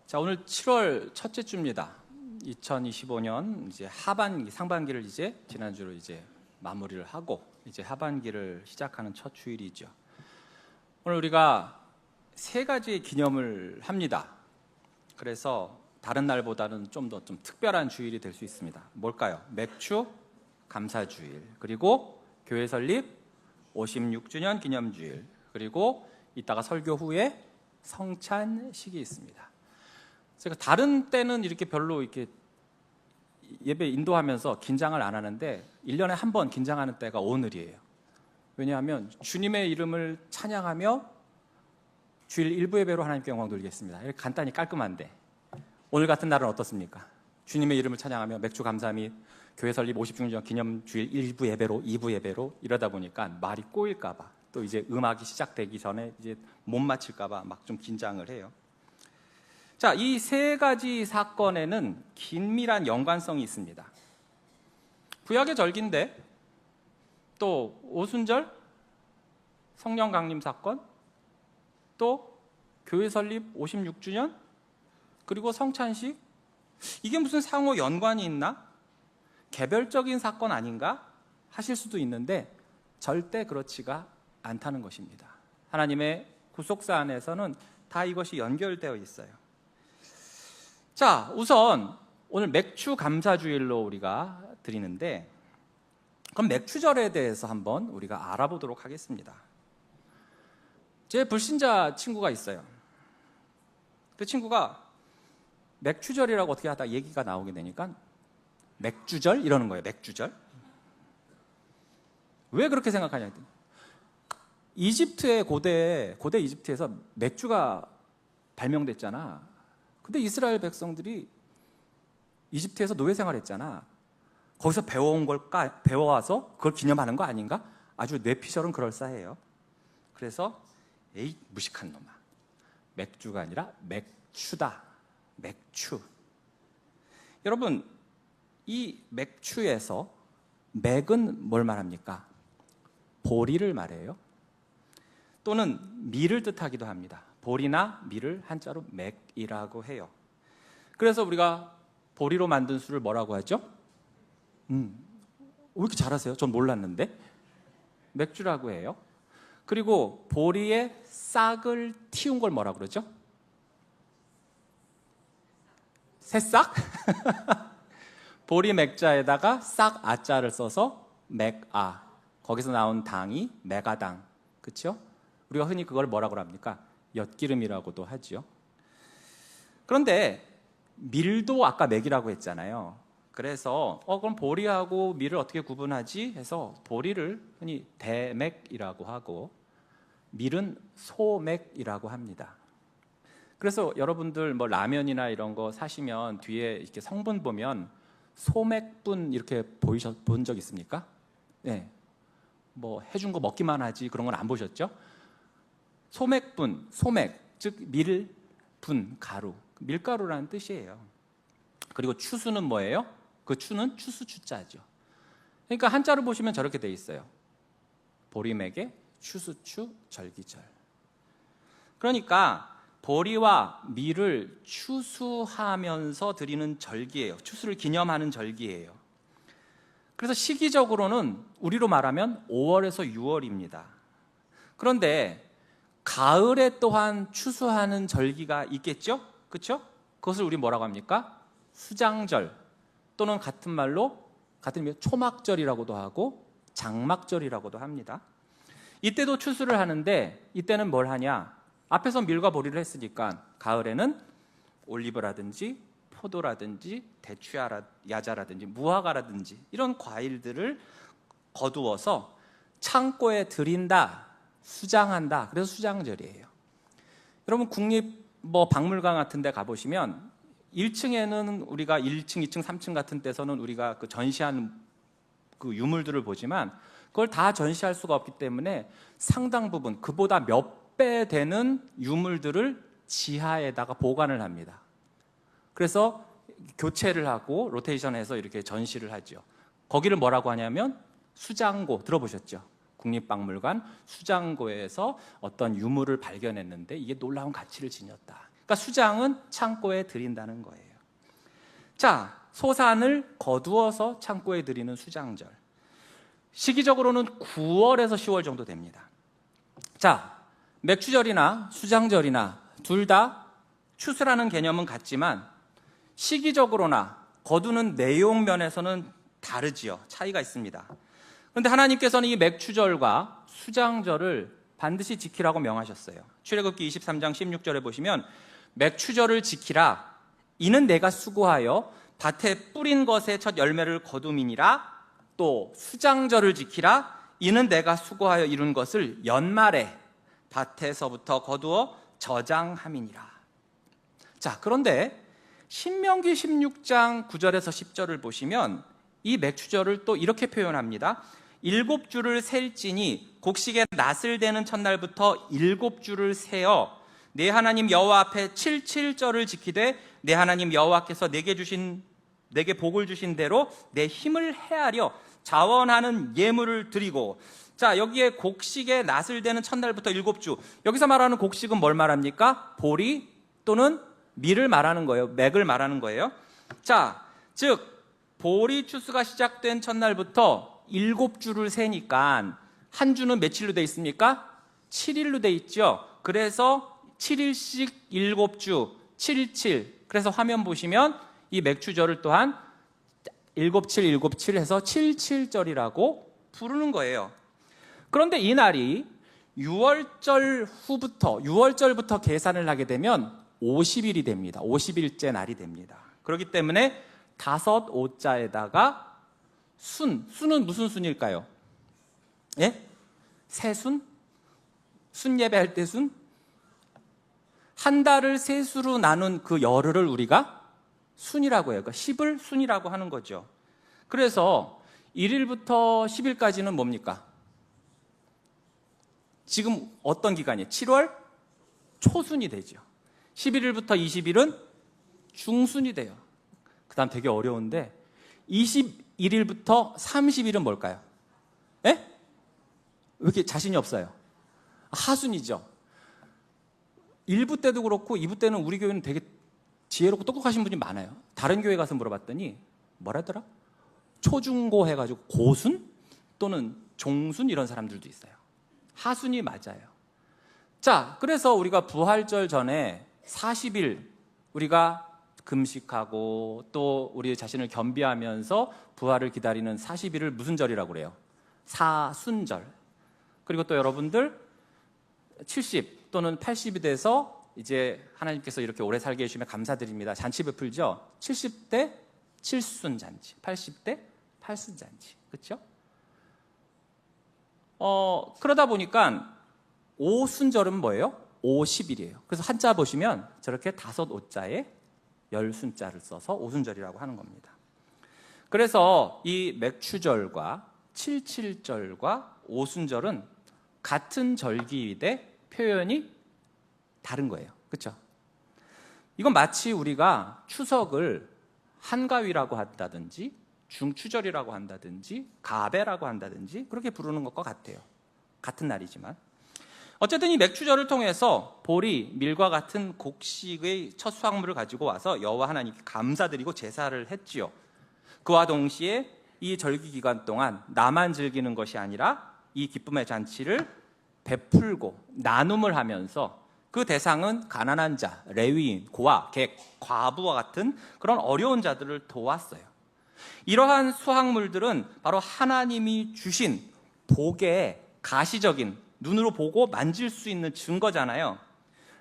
자, 오늘 7월 첫째 주입니다. 2025년 이제 하반기, 상반기를 이제 지난주로 이제 마무리를 하고 이제 하반기를 시작하는 첫 주일이죠. 오늘 우리가 세 가지 기념을 합니다. 그래서 다른 날보다는 좀 더 특별한 주일이 될 수 있습니다. 뭘까요? 맥주 감사주일, 그리고 교회 설립 56주년 기념주일, 그리고 이따가 설교 후에 성찬식이 있습니다. 제가 다른 때는 이렇게 별로 이렇게 예배 인도하면서 긴장을 안 하는데 1년에 한 번 긴장하는 때가 오늘이에요. 왜냐하면 주님의 이름을 찬양하며 주일 일부 예배로 하나님께 영광 돌리겠습니다. 이렇게 간단히 깔끔한데 오늘 같은 날은 어떻습니까? 주님의 이름을 찬양하며 맥주 감사 및 교회 설립 50주년 기념 주일 일부 예배로 2부 예배로 이러다 보니까 말이 꼬일까 봐, 또 이제 음악이 시작되기 전에 이제 못 맞힐까 봐 막 좀 긴장을 해요. 자, 이 세 가지 사건에는 긴밀한 연관성이 있습니다. 구약의 절기인데 또 오순절, 성령 강림 사건, 또 교회 설립 56주년, 그리고 성찬식, 이게 무슨 상호 연관이 있나? 개별적인 사건 아닌가? 하실 수도 있는데 절대 그렇지가 않다는 것입니다. 하나님의 구속사 안에서는 다 이것이 연결되어 있어요. 자, 우선 오늘 맥주 감사주일로 우리가 드리는데, 그럼 맥주절에 대해서 한번 우리가 알아보도록 하겠습니다. 제 불신자 친구가 있어요. 그 친구가 맥주절이라고 어떻게 하다 얘기가 나오게 되니까 맥주절 이러는 거예요. 맥주절. 왜 그렇게 생각하냐 했더니 이집트의 고대 이집트에서 맥주가 발명됐잖아. 근데 이스라엘 백성들이 이집트에서 노예 생활했잖아. 거기서 배워온 걸까? 배워와서 그걸 기념하는 거 아닌가? 아주 뇌피셜은 그럴싸해요. 그래서 에이, 무식한 놈아, 맥주가 아니라 맥추다. 맥추. 여러분, 이 맥추에서 맥은 뭘 말합니까? 보리를 말해요. 또는 밀을 뜻하기도 합니다. 보리나 밀을 한자로 맥이라고 해요. 그래서 우리가 보리로 만든 술을 뭐라고 하죠? 왜 이렇게 잘하세요? 전 몰랐는데. 맥주라고 해요. 그리고 보리에 싹을 틔운 걸 뭐라 그러죠? 새싹? 보리 맥자에다가 싹 아자를 써서 맥아. 거기서 나온 당이 메가당. 그렇죠? 우리가 흔히 그걸 뭐라고 합니까? 엿기름이라고도 하죠. 그런데 밀도 아까 맥이라고 했잖아요. 그래서 그럼 보리하고 밀을 어떻게 구분하지? 해서 보리를 흔히 대맥이라고 하고 밀은 소맥이라고 합니다. 그래서 여러분들 뭐 라면이나 이런 거 사시면 뒤에 이렇게 성분 보면 소맥분 이렇게 본 적 있습니까? 네. 뭐 해준 거 먹기만 하지 그런 건 안 보셨죠? 소맥분, 소맥, 즉 밀분, 가루, 밀가루라는 뜻이에요. 그리고 추수는 뭐예요? 그 추는 추수추자죠. 그러니까 한자로 보시면 저렇게 돼 있어요. 보리맥에 추수추 절기절. 그러니까 보리와 밀을 추수하면서 드리는 절기예요. 추수를 기념하는 절기예요. 그래서 시기적으로는 우리로 말하면 5월에서 6월입니다. 그런데 가을에 또한 추수하는 절기가 있겠죠? 그렇죠? 그것을 우리 뭐라고 합니까? 수장절, 또는 같은 말로 초막절이라고도 하고 장막절이라고도 합니다. 이때도 추수를 하는데 이때는 뭘 하냐? 앞에서 밀과 보리를 했으니까 가을에는 올리브라든지 포도라든지 대추야자라든지 무화과라든지 이런 과일들을 거두어서 창고에 들인다, 수장한다. 그래서 수장절이에요. 여러분 국립 박물관 같은 데 가보시면 1층에는 우리가 1층, 2층, 3층 같은 데서는 우리가 그 전시한 그 유물들을 보지만 그걸 다 전시할 수가 없기 때문에 상당 부분 그보다 몇 배 되는 유물들을 지하에다가 보관을 합니다. 그래서 교체를 하고 로테이션해서 이렇게 전시를 하죠. 거기를 뭐라고 하냐면 수장고, 들어보셨죠? 국립박물관 수장고에서 어떤 유물을 발견했는데 이게 놀라운 가치를 지녔다. 그러니까 수장은 창고에 드린다는 거예요. 자, 소산을 거두어서 창고에 드리는 수장절. 시기적으로는 9월에서 10월 정도 됩니다. 자, 맥추절이나 수장절이나 둘 다 추수라는 개념은 같지만 시기적으로나 거두는 내용 면에서는 다르지요. 차이가 있습니다. 그런데 하나님께서는 이 맥추절과 수장절을 반드시 지키라고 명하셨어요. 출애굽기 23장 16절에 보시면 맥추절을 지키라. 이는 내가 수고하여 밭에 뿌린 것의 첫 열매를 거둠이니라. 또 수장절을 지키라. 이는 내가 수고하여 이룬 것을 연말에 밭에서부터 거두어 저장함이니라. 자, 그런데 신명기 16장 9절에서 10절을 보시면 이 맥추절을 또 이렇게 표현합니다. 7주를 셀지니 곡식의 낫을 대는 첫날부터 7주를 세어 내 하나님 여호와 앞에 77절을 지키되 내 하나님 여호와께서 내게 복을 주신 대로 내 힘을 헤아려 자원하는 예물을 드리고. 자, 여기에 곡식의 낫을 대는 첫날부터 7주. 여기서 말하는 곡식은 뭘 말합니까? 보리 또는 밀을 말하는 거예요. 맥을 말하는 거예요. 자, 즉 보리 추수가 시작된 첫날부터 7주를 세니까 한 주는 며칠로 돼 있습니까? 7일로 돼 있죠. 그래서 7일씩 7주, 77. 그래서 화면 보시면 이 맥추절을 또한 7 해서 77절이라고 부르는 거예요. 그런데 이 날이 6월절부터 계산을 하게 되면 50일이 됩니다. 50일째 날이 됩니다. 그렇기 때문에 5오자에다가 순은 무슨 순일까요? 예? 세순? 순 예배할 때 순? 한 달을 세수로 나눈 그 열흘을 우리가 순이라고 해요. 그러니까 10을 순이라고 하는 거죠. 그래서 1일부터 10일까지는 뭡니까? 지금 어떤 기간이에요? 7월 초순이 되죠. 11일부터 20일은 중순이 돼요. 그 다음 되게 어려운데 21일부터 30일은 뭘까요? 예? 왜 이렇게 자신이 없어요? 하순이죠. 1부 때도 그렇고 2부 때는 우리 교회는 되게 지혜롭고 똑똑하신 분이 많아요. 다른 교회 가서 물어봤더니 뭐라더라? 초중고 해가지고 고순 또는 종순 이런 사람들도 있어요. 하순이 맞아요. 자, 그래서 우리가 부활절 전에 40일 우리가 금식하고 또 우리 자신을 겸비하면서 부활을 기다리는 40일을 무슨 절이라고 그래요? 사순절. 그리고 또 여러분들 70 또는 80이 돼서 이제 하나님께서 이렇게 오래 살게 해주시면 감사드립니다. 잔치 베풀죠? 70대 7순 잔치, 80대 8순 잔치. 그렇죠? 그러다 보니까 5순절은 뭐예요? 50일이에요. 그래서 한자 보시면 저렇게 5오자에 10순자를 써서 5순절이라고 하는 겁니다. 그래서 이 맥추절과 77절과 5순절은 같은 절기인데 표현이 다른 거예요. 그렇죠? 이건 마치 우리가 추석을 한가위라고 한다든지 중추절이라고 한다든지 가배라고 한다든지 그렇게 부르는 것과 같아요. 같은 날이지만 어쨌든 이 맥추절을 통해서 보리, 밀과 같은 곡식의 첫 수확물을 가지고 와서 여호와 하나님께 감사드리고 제사를 했지요. 그와 동시에 이 절기 기간 동안 나만 즐기는 것이 아니라 이 기쁨의 잔치를 베풀고 나눔을 하면서 그 대상은 가난한 자, 레위인, 고아, 객, 과부와 같은 그런 어려운 자들을 도왔어요. 이러한 수확물들은 바로 하나님이 주신 복의 가시적인 눈으로 보고 만질 수 있는 증거잖아요.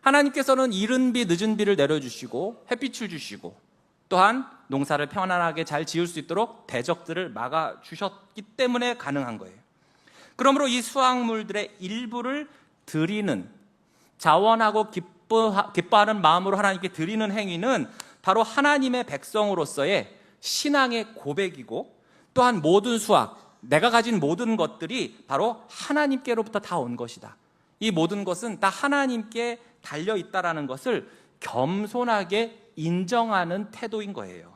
하나님께서는 이른 비 늦은 비를 내려주시고 햇빛을 주시고 또한 농사를 편안하게 잘 지을 수 있도록 대적들을 막아주셨기 때문에 가능한 거예요. 그러므로 이 수확물들의 일부를 드리는, 자원하고 기뻐하는 마음으로 하나님께 드리는 행위는 바로 하나님의 백성으로서의 신앙의 고백이고, 또한 모든 수확, 내가 가진 모든 것들이 바로 하나님께로부터 다 온 것이다. 이 모든 것은 다 하나님께 달려있다라는 것을 겸손하게 인정하는 태도인 거예요.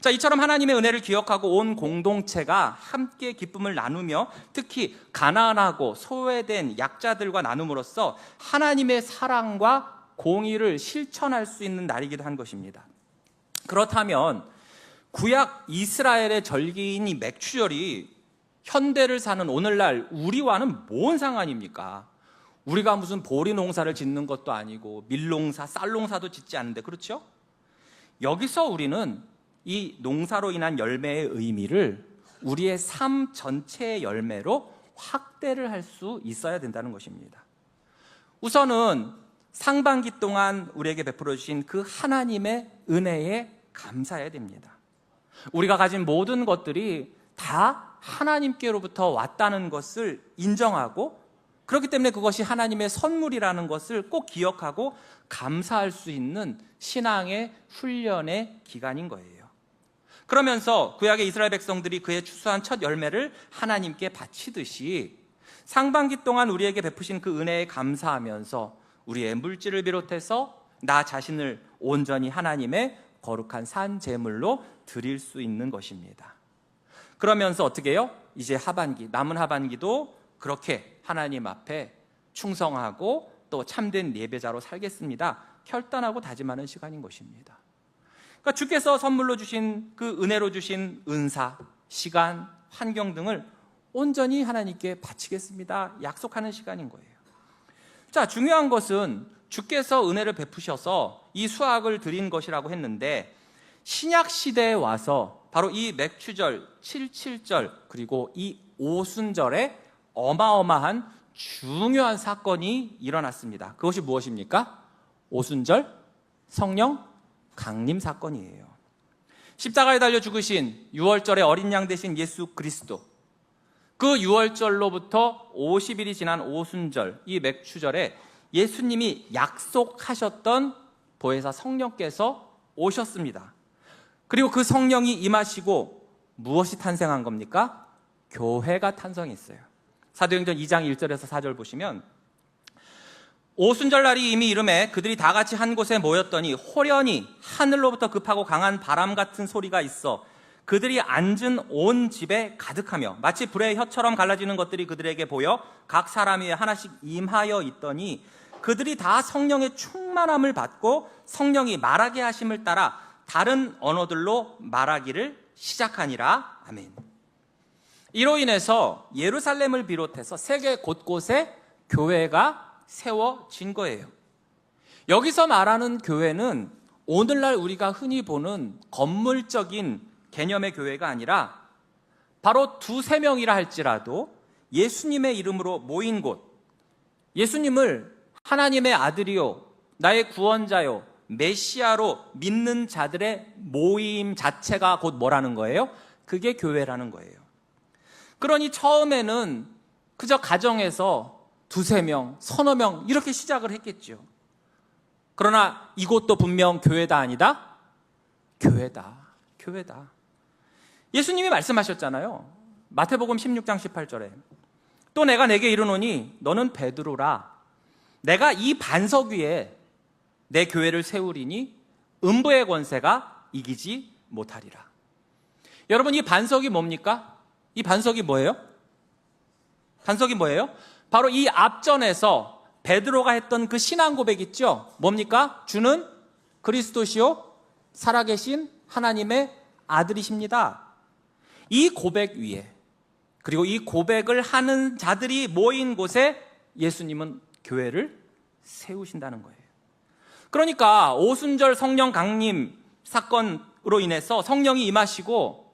자, 이처럼 하나님의 은혜를 기억하고 온 공동체가 함께 기쁨을 나누며 특히 가난하고 소외된 약자들과 나눔으로써 하나님의 사랑과 공의를 실천할 수 있는 날이기도 한 것입니다. 그렇다면 구약 이스라엘의 절기인 이 맥추절이 현대를 사는 오늘날 우리와는 뭔 상관입니까? 우리가 무슨 보리 농사를 짓는 것도 아니고 밀농사, 쌀농사도 짓지 않는데, 그렇죠? 여기서 우리는 이 농사로 인한 열매의 의미를 우리의 삶 전체의 열매로 확대를 할 수 있어야 된다는 것입니다. 우선은 상반기 동안 우리에게 베풀어 주신 그 하나님의 은혜에 감사해야 됩니다. 우리가 가진 모든 것들이 다 하나님께로부터 왔다는 것을 인정하고, 그렇기 때문에 그것이 하나님의 선물이라는 것을 꼭 기억하고 감사할 수 있는 신앙의 훈련의 기간인 거예요. 그러면서 구약의 이스라엘 백성들이 그의 추수한 첫 열매를 하나님께 바치듯이 상반기 동안 우리에게 베푸신 그 은혜에 감사하면서 우리의 물질을 비롯해서 나 자신을 온전히 하나님의 거룩한 산 제물로 드릴 수 있는 것입니다. 그러면서 어떻게 해요? 이제 하반기, 남은 하반기도 그렇게 하나님 앞에 충성하고 또 참된 예배자로 살겠습니다, 결단하고 다짐하는 시간인 것입니다. 그러니까 주께서 선물로 주신 그 은혜로 주신 은사, 시간, 환경 등을 온전히 하나님께 바치겠습니다, 약속하는 시간인 거예요. 자, 중요한 것은 주께서 은혜를 베푸셔서 이 수확을 드린 것이라고 했는데, 신약 시대에 와서 바로 이 맥추절, 77절 그리고 이 오순절에 어마어마한 중요한 사건이 일어났습니다. 그것이 무엇입니까? 오순절 성령 강림 사건이에요. 십자가에 달려 죽으신 유월절의 어린 양 되신 예수 그리스도, 그 유월절로부터 50일이 지난 오순절, 이 맥추절에 예수님이 약속하셨던 보혜사 성령께서 오셨습니다. 그리고 그 성령이 임하시고 무엇이 탄생한 겁니까? 교회가 탄생했어요. 사도행전 2장 1절에서 4절 보시면, 오순절 날이 이미 이름에 그들이 다 같이 한 곳에 모였더니 호련히 하늘로부터 급하고 강한 바람 같은 소리가 있어 그들이 앉은 온 집에 가득하며 마치 불의 혀처럼 갈라지는 것들이 그들에게 보여 각 사람 위에 하나씩 임하여 있더니 그들이 다 성령의 충만함을 받고 성령이 말하게 하심을 따라 다른 언어들로 말하기를 시작하니라. 아멘. 이로 인해서 예루살렘을 비롯해서 세계 곳곳에 교회가 세워진 거예요. 여기서 말하는 교회는 오늘날 우리가 흔히 보는 건물적인 개념의 교회가 아니라 바로 두세 명이라 할지라도 예수님의 이름으로 모인 곳, 예수님을 하나님의 아들이요 나의 구원자요 메시아로 믿는 자들의 모임 자체가 곧 뭐라는 거예요? 그게 교회라는 거예요. 그러니 처음에는 그저 가정에서 두세 명, 서너 명 이렇게 시작을 했겠죠. 그러나 이곳도 분명 교회다 아니다? 교회다. 교회다. 예수님이 말씀하셨잖아요. 마태복음 16장 18절에 또 내가 내게 이르노니 너는 베드로라. 내가 이 반석 위에 내 교회를 세우리니 음부의 권세가 이기지 못하리라. 여러분, 이 반석이 뭡니까? 이 반석이 뭐예요? 반석이 뭐예요? 바로 이 앞전에서 베드로가 했던 그 신앙 고백 있죠? 뭡니까? 주는 그리스도시요 살아계신 하나님의 아들이십니다. 이 고백 위에, 그리고 이 고백을 하는 자들이 모인 곳에 예수님은 교회를 세우신다는 거예요. 그러니까 오순절 성령 강림 사건으로 인해서 성령이 임하시고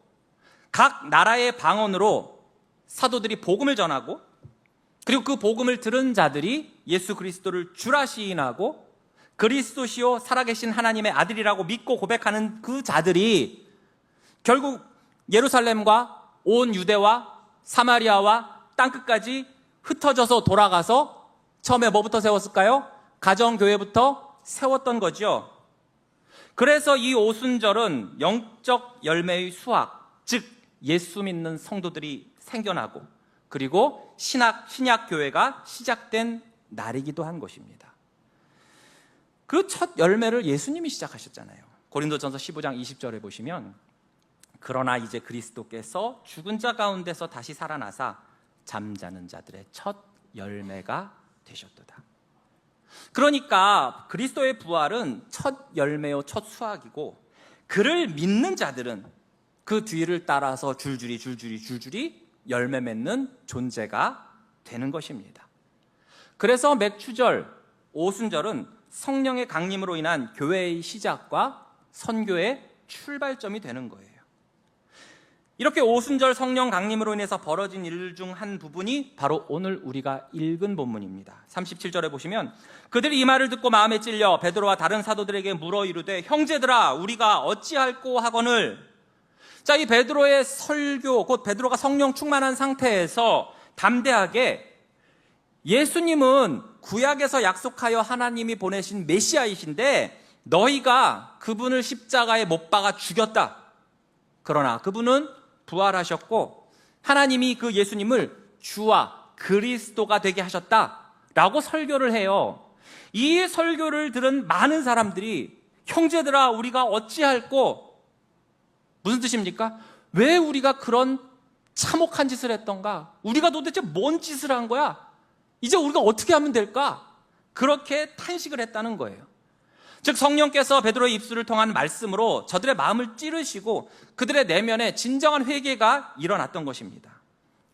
각 나라의 방언으로 사도들이 복음을 전하고, 그리고 그 복음을 들은 자들이 예수 그리스도를 주라 시인하고 그리스도시요 살아계신 하나님의 아들이라고 믿고 고백하는 그 자들이 결국 예루살렘과 온 유대와 사마리아와 땅끝까지 흩어져서 돌아가서 처음에 뭐부터 세웠을까요? 가정교회부터 세웠던 거죠. 그래서 이 오순절은 영적 열매의 수확, 즉 예수 믿는 성도들이 생겨나고 그리고 신약 교회가 시작된 날이기도 한 것입니다. 그 첫 열매를 예수님이 시작하셨잖아요. 고린도전서 15장 20절에 보시면 그러나 이제 그리스도께서 죽은 자 가운데서 다시 살아나사 잠자는 자들의 첫 열매가 되셨도다. 그러니까 그리스도의 부활은 첫 열매요 첫 수확이고, 그를 믿는 자들은 그 뒤를 따라서 줄줄이 열매 맺는 존재가 되는 것입니다. 그래서 맥추절, 오순절은 성령의 강림으로 인한 교회의 시작과 선교의 출발점이 되는 거예요. 이렇게 오순절 성령 강림으로 인해서 벌어진 일 중 한 부분이 바로 오늘 우리가 읽은 본문입니다. 37절에 보시면, 그들이 이 말을 듣고 마음에 찔려 베드로와 다른 사도들에게 물어 이르되, 형제들아 우리가 어찌할꼬 하거늘. 자, 이 베드로의 설교, 곧 베드로가 성령 충만한 상태에서 담대하게, 예수님은 구약에서 약속하여 하나님이 보내신 메시아이신데 너희가 그분을 십자가에 못 박아 죽였다. 그러나 그분은 부활하셨고 하나님이 그 예수님을 주와 그리스도가 되게 하셨다라고 설교를 해요. 이 설교를 들은 많은 사람들이, 형제들아 우리가 어찌할꼬, 무슨 뜻입니까? 왜 우리가 그런 참혹한 짓을 했던가? 우리가 도대체 뭔 짓을 한 거야? 이제 우리가 어떻게 하면 될까? 그렇게 탄식을 했다는 거예요. 즉 성령께서 베드로의 입술을 통한 말씀으로 저들의 마음을 찌르시고 그들의 내면에 진정한 회개가 일어났던 것입니다.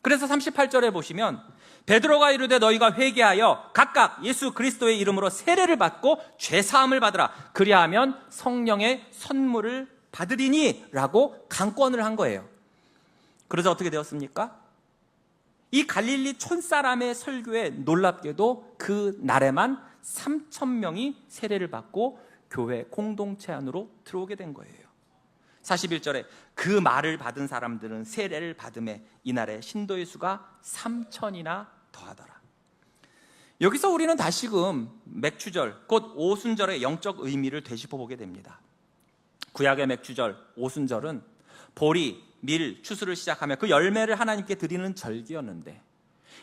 그래서 38절에 보시면, 베드로가 이르되 너희가 회개하여 각각 예수 그리스도의 이름으로 세례를 받고 죄사함을 받으라. 그리하면 성령의 선물을 받으리니 라고 강권을 한 거예요. 그래서 어떻게 되었습니까? 이 갈릴리 촌사람의 설교에 놀랍게도 그 날에만 3,000명이 세례를 받고 교회 공동체 안으로 들어오게 된 거예요. 41절에 그 말을 받은 사람들은 세례를 받음에 이날에 신도의 수가 3,000이나 더하더라. 여기서 우리는 다시금 맥추절, 곧 오순절의 영적 의미를 되짚어보게 됩니다. 구약의 맥추절, 오순절은 보리, 밀, 추수를 시작하며 그 열매를 하나님께 드리는 절기였는데,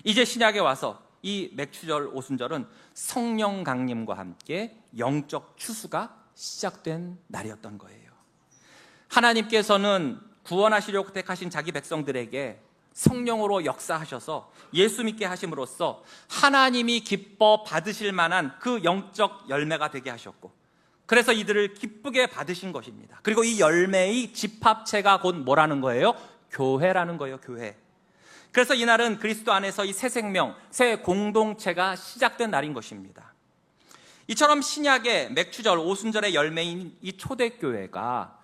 이제 신약에 와서 이 맥추절, 오순절은 성령 강림과 함께 영적 추수가 시작된 날이었던 거예요. 하나님께서는 구원하시려고 택하신 자기 백성들에게 성령으로 역사하셔서 예수 믿게 하심으로써 하나님이 기뻐 받으실 만한 그 영적 열매가 되게 하셨고, 그래서 이들을 기쁘게 받으신 것입니다. 그리고 이 열매의 집합체가 곧 뭐라는 거예요? 교회라는 거예요, 교회. 그래서 이날은 그리스도 안에서 이 새 생명, 새 공동체가 시작된 날인 것입니다. 이처럼 신약의 맥추절, 오순절의 열매인 이 초대교회가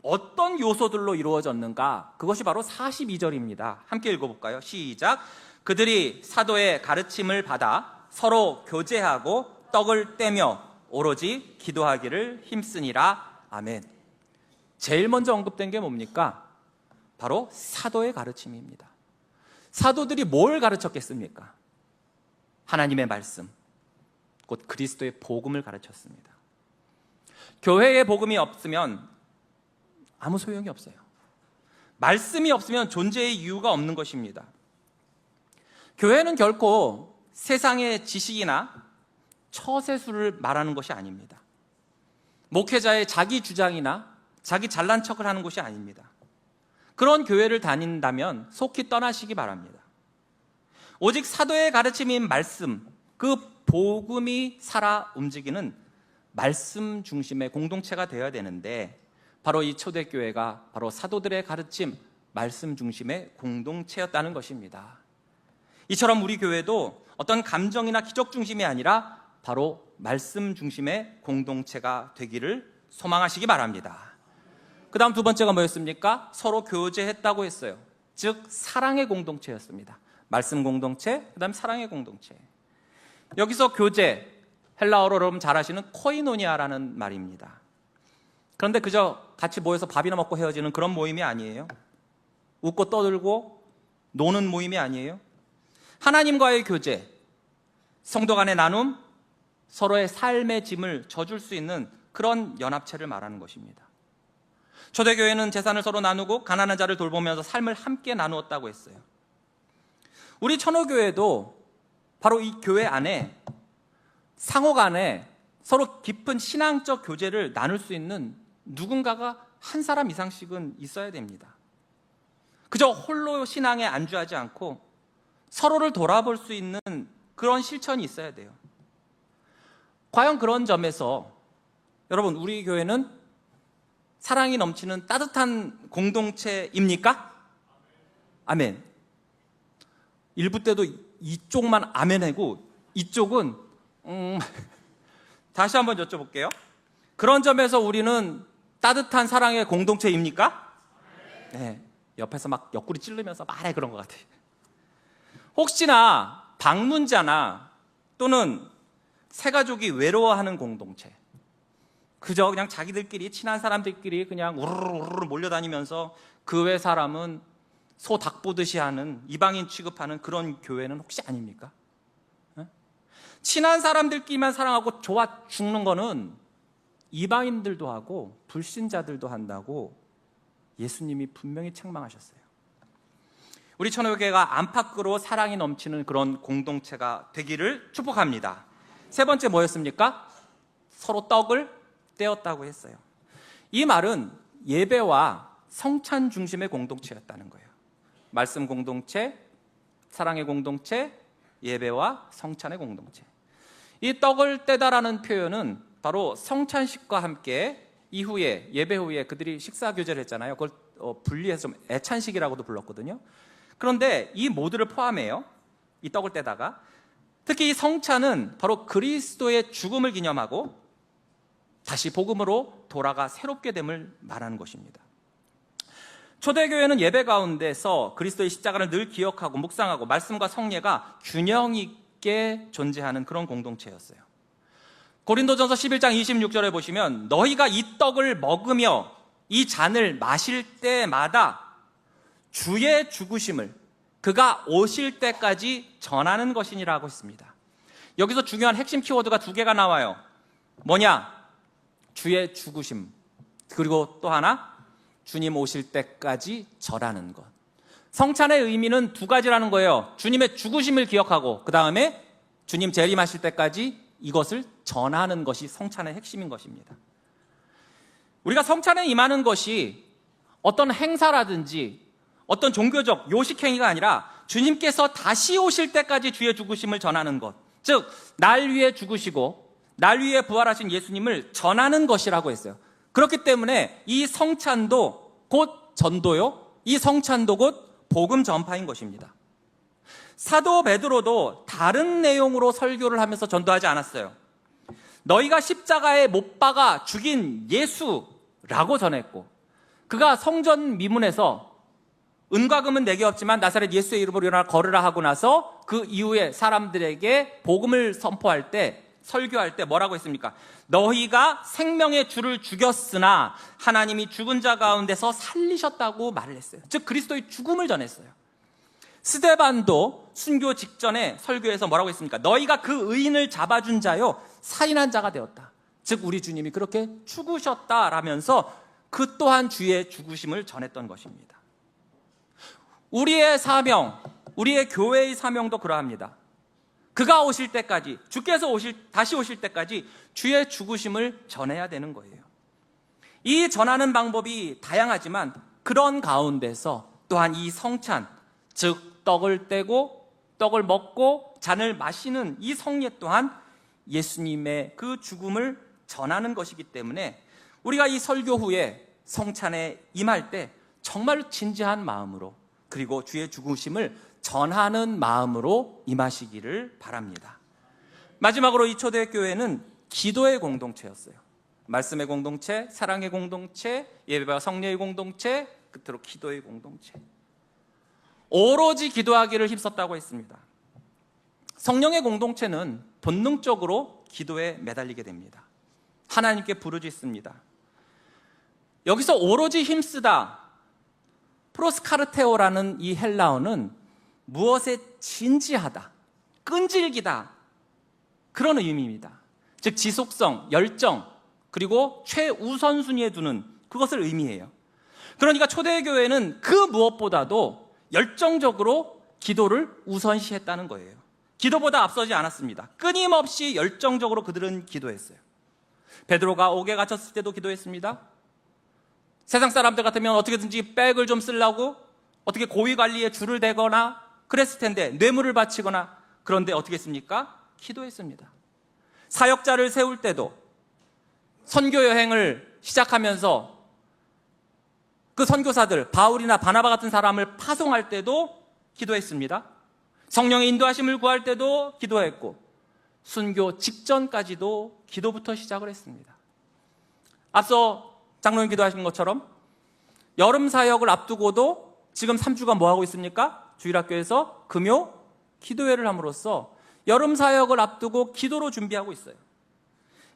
어떤 요소들로 이루어졌는가? 그것이 바로 42절입니다. 함께 읽어볼까요? 시작. 그들이 사도의 가르침을 받아 서로 교제하고 떡을 떼며 오로지 기도하기를 힘쓰니라. 아멘. 제일 먼저 언급된 게 뭡니까? 바로 사도의 가르침입니다. 사도들이 뭘 가르쳤겠습니까? 하나님의 말씀, 곧 그리스도의 복음을 가르쳤습니다. 교회에 복음이 없으면 아무 소용이 없어요. 말씀이 없으면 존재의 이유가 없는 것입니다. 교회는 결코 세상의 지식이나 처세술을 말하는 것이 아닙니다. 목회자의 자기 주장이나 자기 잘난 척을 하는 것이 아닙니다. 그런 교회를 다닌다면 속히 떠나시기 바랍니다. 오직 사도의 가르침인 말씀, 그 복음이 살아 움직이는 말씀 중심의 공동체가 되어야 되는데, 바로 이 초대교회가 바로 사도들의 가르침, 말씀 중심의 공동체였다는 것입니다. 이처럼 우리 교회도 어떤 감정이나 기적 중심이 아니라 바로 말씀 중심의 공동체가 되기를 소망하시기 바랍니다. 그 다음 두 번째가 뭐였습니까? 서로 교제했다고 했어요. 즉 사랑의 공동체였습니다. 말씀 공동체, 그 다음 사랑의 공동체. 여기서 교제, 헬라어로 여러분 잘 아시는 코이노니아라는 말입니다. 그런데 그저 같이 모여서 밥이나 먹고 헤어지는 그런 모임이 아니에요. 웃고 떠들고 노는 모임이 아니에요. 하나님과의 교제, 성도 간의 나눔, 서로의 삶의 짐을 져줄 수 있는 그런 연합체를 말하는 것입니다. 초대교회는 재산을 서로 나누고 가난한 자를 돌보면서 삶을 함께 나누었다고 했어요. 우리 천호교회도 바로 이 교회 안에 상호 간에 서로 깊은 신앙적 교제를 나눌 수 있는 누군가가 한 사람 이상씩은 있어야 됩니다. 그저 홀로 신앙에 안주하지 않고 서로를 돌아볼 수 있는 그런 실천이 있어야 돼요. 과연 그런 점에서 여러분, 우리 교회는 사랑이 넘치는 따뜻한 공동체입니까? 아멘. 일부 때도 이쪽만 아멘하고 이쪽은 다시 한번 여쭤볼게요. 그런 점에서 우리는 따뜻한 사랑의 공동체입니까? 네. 옆에서 막 옆구리 찌르면서 말해 그런 것 같아요. 혹시나 방문자나 또는 새가족이 외로워하는 공동체, 그저 그냥 자기들끼리 친한 사람들끼리 그냥 우르르 몰려다니면서 그 외 사람은 소 닭 보듯이 하는, 이방인 취급하는 그런 교회는 혹시 아닙니까? 친한 사람들끼리만 사랑하고 좋아 죽는 거는 이방인들도 하고 불신자들도 한다고 예수님이 분명히 책망하셨어요. 우리 천호교회가 안팎으로 사랑이 넘치는 그런 공동체가 되기를 축복합니다. 세 번째 뭐였습니까? 서로 떡을 떼었다고 했어요. 이 말은 예배와 성찬 중심의 공동체였다는 거예요. 말씀 공동체, 사랑의 공동체, 예배와 성찬의 공동체. 이 떡을 떼다라는 표현은 바로 성찬식과 함께 이후에, 예배 후에 그들이 식사 교제를 했잖아요. 그걸 분리해서 좀 애찬식이라고도 불렀거든요. 그런데 이 모두를 포함해요. 이 떡을 떼다가 특히 이 성찬은 바로 그리스도의 죽음을 기념하고 다시 복음으로 돌아가 새롭게 됨을 말하는 것입니다. 초대교회는 예배 가운데서 그리스도의 십자가를 늘 기억하고 묵상하고 말씀과 성례가 균형 있게 존재하는 그런 공동체였어요. 고린도전서 11장 26절에 보시면 너희가 이 떡을 먹으며 이 잔을 마실 때마다 주의 죽으심을 그가 오실 때까지 전하는 것이니라고 했습니다. 여기서 중요한 핵심 키워드가 두 개가 나와요. 뭐냐? 주의 죽으심, 그리고 또 하나 주님 오실 때까지 전하는 것. 성찬의 의미는 두 가지라는 거예요. 주님의 죽으심을 기억하고 그 다음에 주님 재림하실 때까지 이것을 전하는 것이 성찬의 핵심인 것입니다. 우리가 성찬에 임하는 것이 어떤 행사라든지 어떤 종교적 요식행위가 아니라 주님께서 다시 오실 때까지 주의 죽으심을 전하는 것, 즉 날 위해 죽으시고 날 위해 부활하신 예수님을 전하는 것이라고 했어요. 그렇기 때문에 이 성찬도 곧 전도요, 이 성찬도 곧 복음 전파인 것입니다. 사도 베드로도 다른 내용으로 설교를 하면서 전도하지 않았어요. 너희가 십자가에 못 박아 죽인 예수라고 전했고, 그가 성전 미문에서 은과 금은 내게 없지만 나사렛 예수의 이름으로 일어나 걸으라 하고 나서 그 이후에 사람들에게 복음을 선포할 때, 설교할 때 뭐라고 했습니까? 너희가 생명의 주를 죽였으나 하나님이 죽은 자 가운데서 살리셨다고 말을 했어요. 즉 그리스도의 죽음을 전했어요. 스데반도 순교 직전에 설교에서 뭐라고 했습니까? 너희가 그 의인을 잡아준 자요 살인한 자가 되었다. 즉 우리 주님이 그렇게 죽으셨다라면서 그 또한 주의 죽으심을 전했던 것입니다. 우리의 사명, 우리의 교회의 사명도 그러합니다. 그가 오실 때까지, 주께서 다시 오실 때까지 주의 죽으심을 전해야 되는 거예요. 이 전하는 방법이 다양하지만 그런 가운데서 또한 이 성찬, 즉 떡을 떼고 떡을 먹고 잔을 마시는 이 성례 또한 예수님의 그 죽음을 전하는 것이기 때문에 우리가 이 설교 후에 성찬에 임할 때 정말로 진지한 마음으로, 그리고 주의 죽으심을 전하는 마음으로 임하시기를 바랍니다. 마지막으로 이 초대교회는 기도의 공동체였어요. 말씀의 공동체, 사랑의 공동체, 예배와 성례의 공동체, 끝으로 기도의 공동체. 오로지 기도하기를 힘썼다고 했습니다. 성령의 공동체는 본능적으로 기도에 매달리게 됩니다. 하나님께 부르짖습니다. 여기서 오로지 힘쓰다, 프로스카르테오라는 이 헬라어는 무엇에 진지하다, 끈질기다, 그런 의미입니다. 즉 지속성, 열정, 그리고 최우선순위에 두는 그것을 의미해요. 그러니까 초대교회는 그 무엇보다도 열정적으로 기도를 우선시했다는 거예요. 기도보다 앞서지 않았습니다. 끊임없이 열정적으로 그들은 기도했어요. 베드로가 옥에 갇혔을 때도 기도했습니다. 세상 사람들 같으면 어떻게든지 백을 좀 쓰려고 어떻게 고위 관리에 줄을 대거나 그랬을 텐데, 뇌물을 바치거나, 그런데 어떻게 했습니까? 기도했습니다. 사역자를 세울 때도, 선교 여행을 시작하면서 그 선교사들, 바울이나 바나바 같은 사람을 파송할 때도 기도했습니다. 성령의 인도하심을 구할 때도 기도했고, 순교 직전까지도 기도부터 시작을 했습니다. 앞서 장로님 기도하신 것처럼 여름 사역을 앞두고도 지금 3주간 뭐 하고 있습니까? 주일학교에서 금요 기도회를 함으로써 여름 사역을 앞두고 기도로 준비하고 있어요.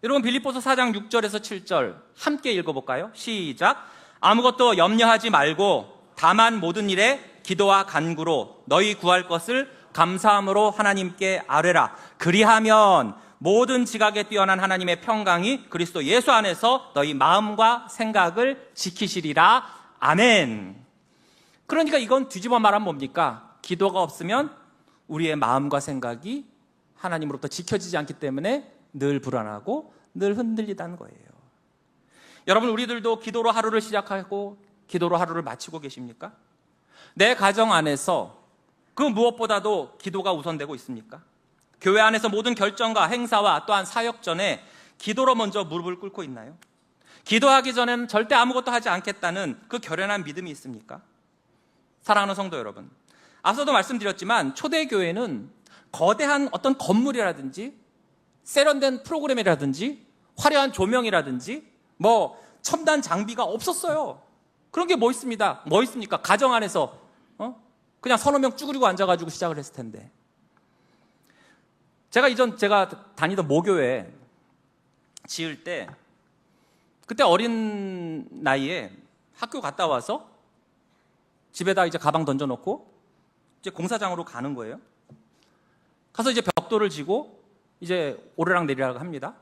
여러분, 빌립보서 4장 6절에서 7절 함께 읽어볼까요? 시작. 아무것도 염려하지 말고 다만 모든 일에 기도와 간구로 너희 구할 것을 감사함으로 하나님께 아뢰라. 그리하면 모든 지각에 뛰어난 하나님의 평강이 그리스도 예수 안에서 너희 마음과 생각을 지키시리라. 아멘. 그러니까 이건 뒤집어 말하면 뭡니까? 기도가 없으면 우리의 마음과 생각이 하나님으로부터 지켜지지 않기 때문에 늘 불안하고 늘 흔들리다는 거예요. 여러분, 우리들도 기도로 하루를 시작하고 기도로 하루를 마치고 계십니까? 내 가정 안에서 그 무엇보다도 기도가 우선되고 있습니까? 교회 안에서 모든 결정과 행사와 또한 사역 전에 기도로 먼저 무릎을 꿇고 있나요? 기도하기 전에는 절대 아무것도 하지 않겠다는 그 결연한 믿음이 있습니까? 사랑하는 성도 여러분, 앞서도 말씀드렸지만 초대교회는 거대한 어떤 건물이라든지 세련된 프로그램이라든지 화려한 조명이라든지 뭐 첨단 장비가 없었어요. 그런 게 뭐 있습니다. 뭐 있습니까? 가정 안에서 그냥 서너 명 쭈그리고 앉아가지고 시작을 했을 텐데. 제가 다니던 모교회 지을 때 그때 어린 나이에 학교 갔다 와서 집에다 이제 가방 던져놓고 이제 공사장으로 가는 거예요. 가서 이제 벽돌을 지고 이제 오르락 내리락 합니다.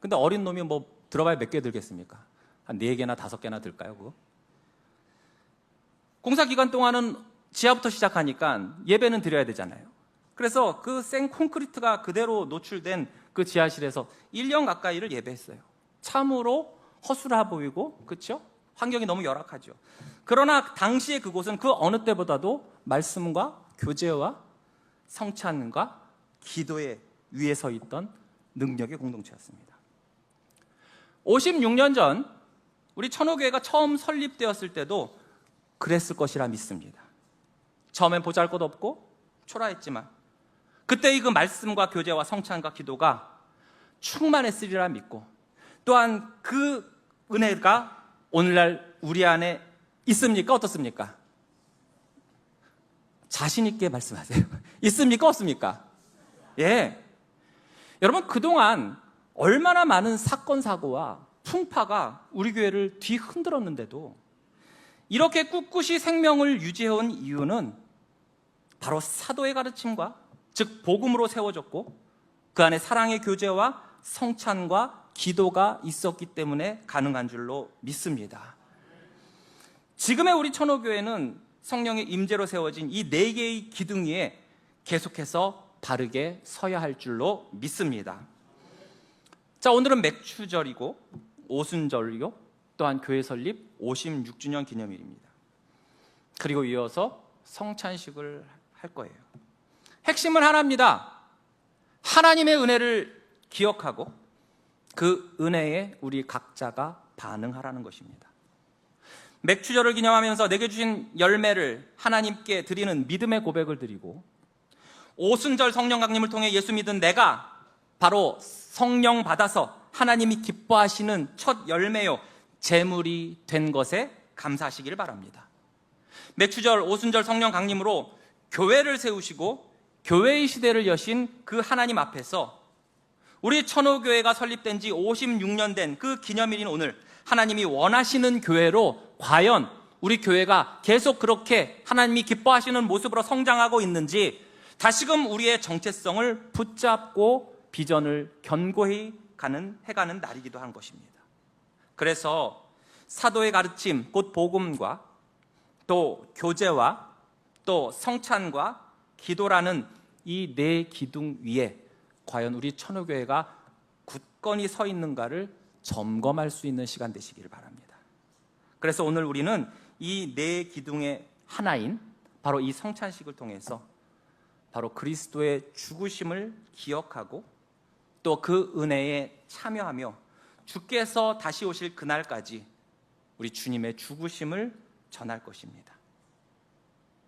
근데 어린 놈이 뭐 들어봐야 몇 개 들겠습니까? 한 4개나 5개나 들까요, 그거? 공사 기간 동안은 지하부터 시작하니까 예배는 드려야 되잖아요. 그래서 그 생 콘크리트가 그대로 노출된 그 지하실에서 1년 가까이를 예배했어요. 참으로 허술해 보이고, 그렇죠? 환경이 너무 열악하죠. 그러나 당시에 그곳은 그 어느 때보다도 말씀과 교제와 성찬과 기도의 위에 서 있던 능력의 공동체였습니다. 56년 전 우리 천호교회가 처음 설립되었을 때도 그랬을 것이라 믿습니다. 처음엔 보잘것없고 초라했지만 그때의 그 말씀과 교제와 성찬과 기도가 충만했으리라 믿고, 또한 그 은혜가 오늘날 우리 안에 있습니까? 어떻습니까? 자신 있게 말씀하세요. 있습니까? 없습니까? 예. 여러분, 그동안 얼마나 많은 사건 사고와 풍파가 우리 교회를 뒤흔들었는데도 이렇게 꿋꿋이 생명을 유지해온 이유는 바로 사도의 가르침과, 즉 복음으로 세워졌고 그 안에 사랑의 교제와 성찬과 기도가 있었기 때문에 가능한 줄로 믿습니다. 지금의 우리 천호교회는 성령의 임재로 세워진 이 4개의 기둥 위에 계속해서 바르게 서야 할 줄로 믿습니다. 자, 오늘은 맥추절이고 오순절이요, 또한 교회 설립 56주년 기념일입니다. 그리고 이어서 성찬식을 할 거예요. 핵심은 하나입니다. 하나님의 은혜를 기억하고 그 은혜에 우리 각자가 반응하라는 것입니다. 맥추절을 기념하면서 내게 주신 열매를 하나님께 드리는 믿음의 고백을 드리고, 오순절 성령 강림을 통해 예수 믿은 내가 바로 성령 받아서 하나님이 기뻐하시는 첫 열매요, 제물이 된 것에 감사하시기를 바랍니다. 맥추절, 오순절 성령 강림으로 교회를 세우시고 교회의 시대를 여신 그 하나님 앞에서 우리 천호교회가 설립된 지 56년 된 그 기념일인 오늘, 하나님이 원하시는 교회로 과연 우리 교회가 계속 그렇게 하나님이 기뻐하시는 모습으로 성장하고 있는지 다시금 우리의 정체성을 붙잡고 비전을 견고히 해가는 날이기도 한 것입니다. 그래서 사도의 가르침, 곧 복음과 또 교제와 또 성찬과 기도라는 이 4 기둥 위에 과연 우리 천호교회가 굳건히 서 있는가를 점검할 수 있는 시간 되시기를 바랍니다. 그래서 오늘 우리는 이 4 기둥의 하나인 바로 이 성찬식을 통해서 바로 그리스도의 죽으심을 기억하고 또 그 은혜에 참여하며 주께서 다시 오실 그날까지 우리 주님의 죽으심을 전할 것입니다.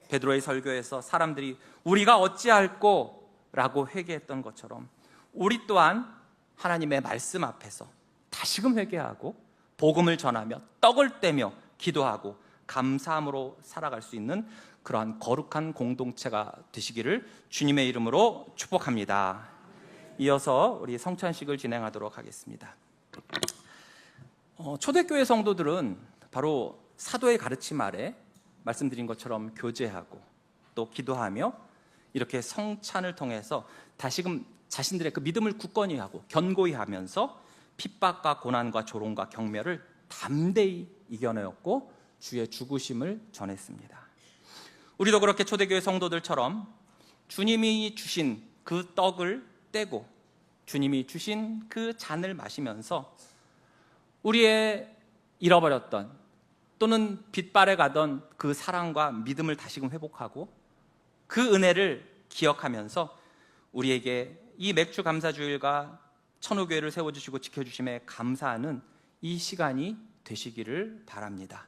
베드로의 설교에서 사람들이 우리가 어찌할꼬 라고 회개했던 것처럼 우리 또한 하나님의 말씀 앞에서 다시금 회개하고 복음을 전하며 떡을 떼며 기도하고 감사함으로 살아갈 수 있는 그러한 거룩한 공동체가 되시기를 주님의 이름으로 축복합니다. 이어서 우리 성찬식을 진행하도록 하겠습니다. 초대교회 성도들은 바로 사도의 가르침 아래 말씀드린 것처럼 교제하고 또 기도하며 이렇게 성찬을 통해서 다시금 자신들의 그 믿음을 굳건히 하고 견고히 하면서 핍박과 고난과 조롱과 경멸을 담대히 이겨내었고 주의 죽으심을 전했습니다. 우리도 그렇게 초대교회 성도들처럼 주님이 주신 그 떡을 떼고 주님이 주신 그 잔을 마시면서 우리의 잃어버렸던 또는 빛발에 가던 그 사랑과 믿음을 다시금 회복하고 그 은혜를 기억하면서 우리에게 이 맥주 감사주일과 천호교회를 세워주시고 지켜주심에 감사하는 이 시간이 되시기를 바랍니다.